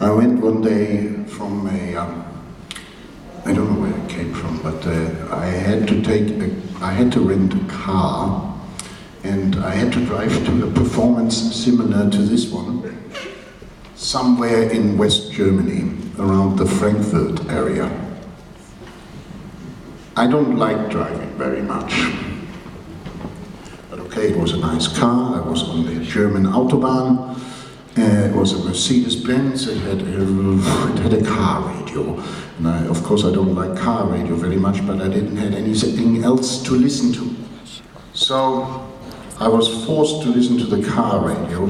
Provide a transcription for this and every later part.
I went one day from a, I don't know where it came from, but I had to rent a car, and I had to drive to a performance similar to this one, somewhere in West Germany, around the Frankfurt area. I don't like driving very much. But okay, it was a nice car. I was on the German Autobahn. It was a Mercedes-Benz. It had a car radio. And of course, I don't like car radio very much, but I didn't have anything else to listen to. So I was forced to listen to the car radio.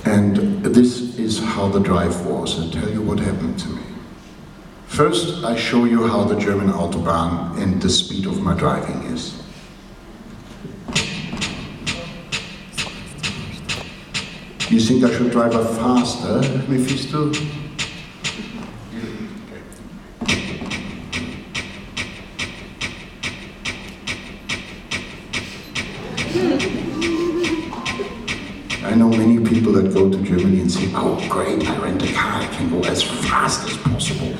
And this is how the drive was. I'll tell you what happened to me. First, I show you how the German Autobahn and the speed of my driving is. You think I should drive faster, Mephisto? I know many people that go to Germany and say, oh great, I rent a car, I can go as fast as possible.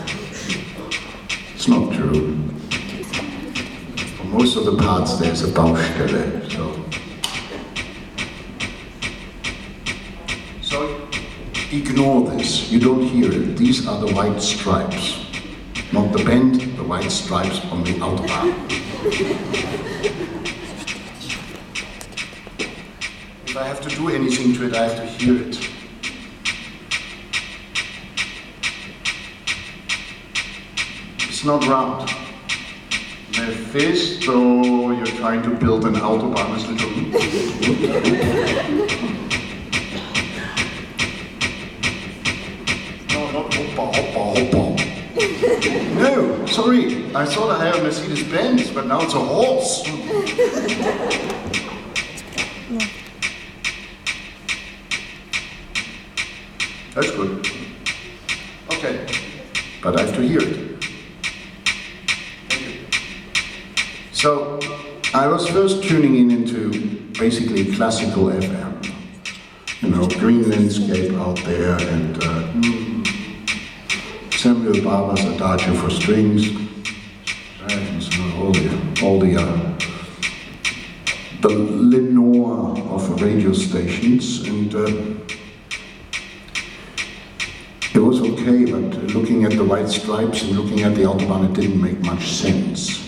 It's not true. For most of the parts there's a Baustelle, so ignore this, you don't hear it. These are the white stripes. Not the bend, the white stripes on the Autobahn. If I have to do anything to it, I have to hear it. It's not round. Mephisto, you're trying to build an Autobahn. No, not hoppa, hoppa, hoppa. No, sorry, I thought I had a Mercedes-Benz, but now it's a horse. That's good. Okay, but I have to hear it. Thank you. So, I was first tuning into basically classical FM. You know, green landscape out there, and Samuel Barber's Adagio for strings, all the Lenore of radio stations, and it was okay, but looking at the white stripes and looking at the Autobahn, it didn't make much sense.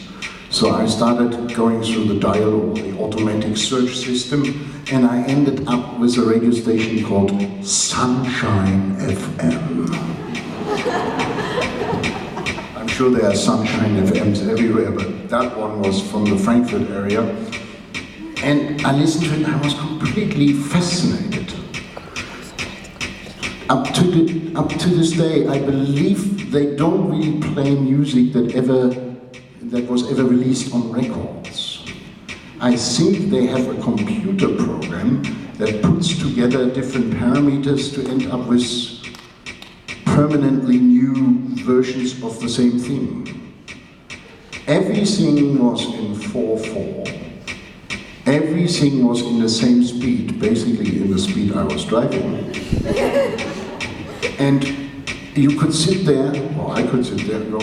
So I started going through the dial or the automatic search system, and I ended up with a radio station called Sunshine FM. I'm sure there are Sunshine FMs everywhere, but that one was from the Frankfurt area. And I listened to it and I was completely fascinated. Up to this day, I believe they don't really play music that was ever released on records. I think they have a computer program that puts together different parameters to end up with permanently new versions of the same thing. Everything was in 4/4. Everything was in the same speed, basically in the speed I was driving. And you could sit there, or I could sit there and go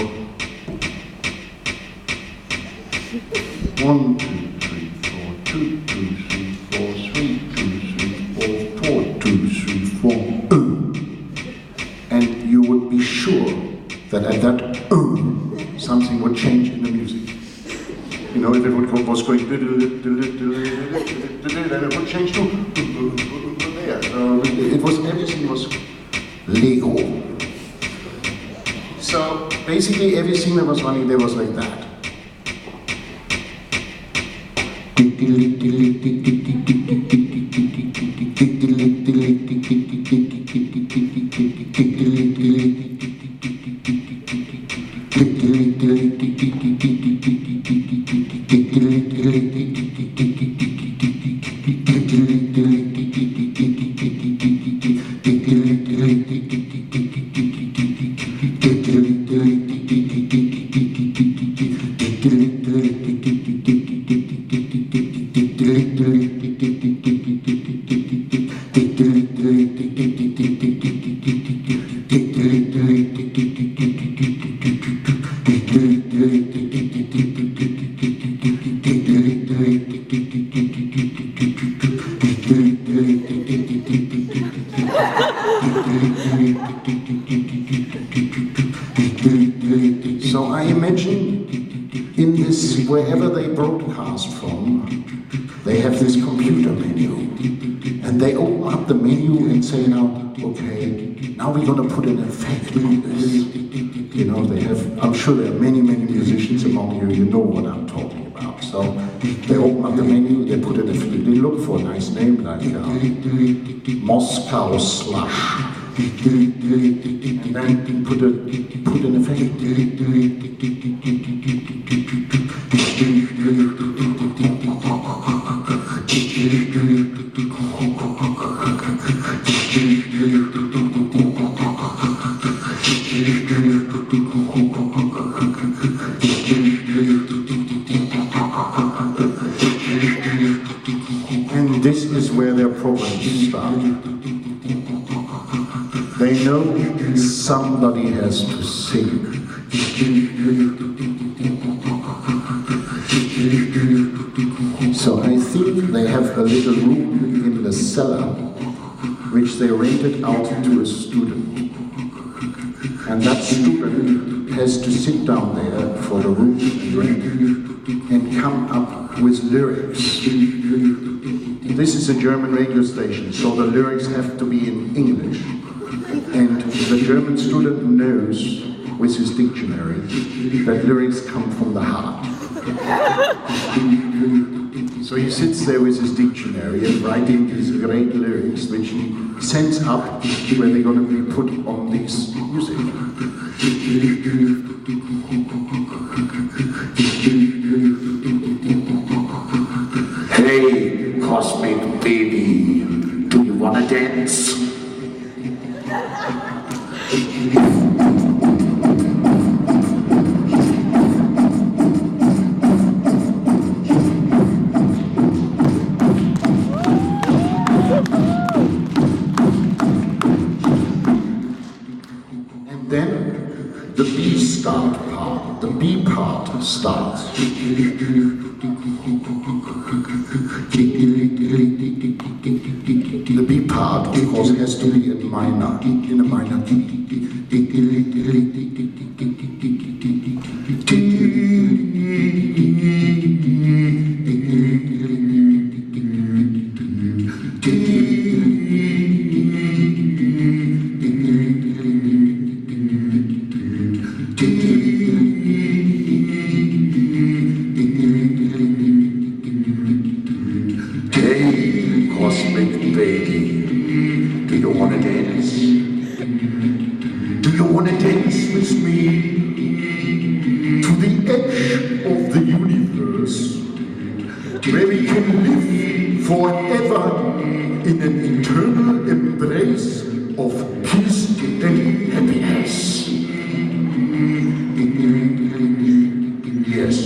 1, 2, 3, 4, 2, 2, 3, 4, 3, 2, 3, 4, 4, 2, 3, 4, and you would be sure that at that something would change in the music. You know, if it was going, then it would change to there. Everything was Lego. So basically everything that was running there was like that. So I imagine in this, wherever they broadcast from, they have this computer menu. And they open up the menu and say now, okay, now we're going to put an effect on this. You know, they have, I'm sure there are many, many musicians among you, you know what I'm talking about. So they open up the menu, they put an effect, they look for a nice name like Moscow Slush. And then put an effect. And this is where their problems start. They know somebody has to sing. So I think they have a little room in the cellar which they rented out to a student. And that student has to sit down there for the room and rent and come up with lyrics. This is a German radio station, so the lyrics have to be in English. And the German student knows with his dictionary that lyrics come from the heart. So he sits there with his dictionary and writing these great lyrics which he sends up where they're going to be put on this music. Hey, cosmic baby, do you want to dance? And then the B part starts. The B part, of course, has to be in a minor key. Hey, cosmic baby, do you want to dance? Do you want to dance with me to the edge of the universe, where we can live forever in an eternal embrace of peace and happiness? Yes.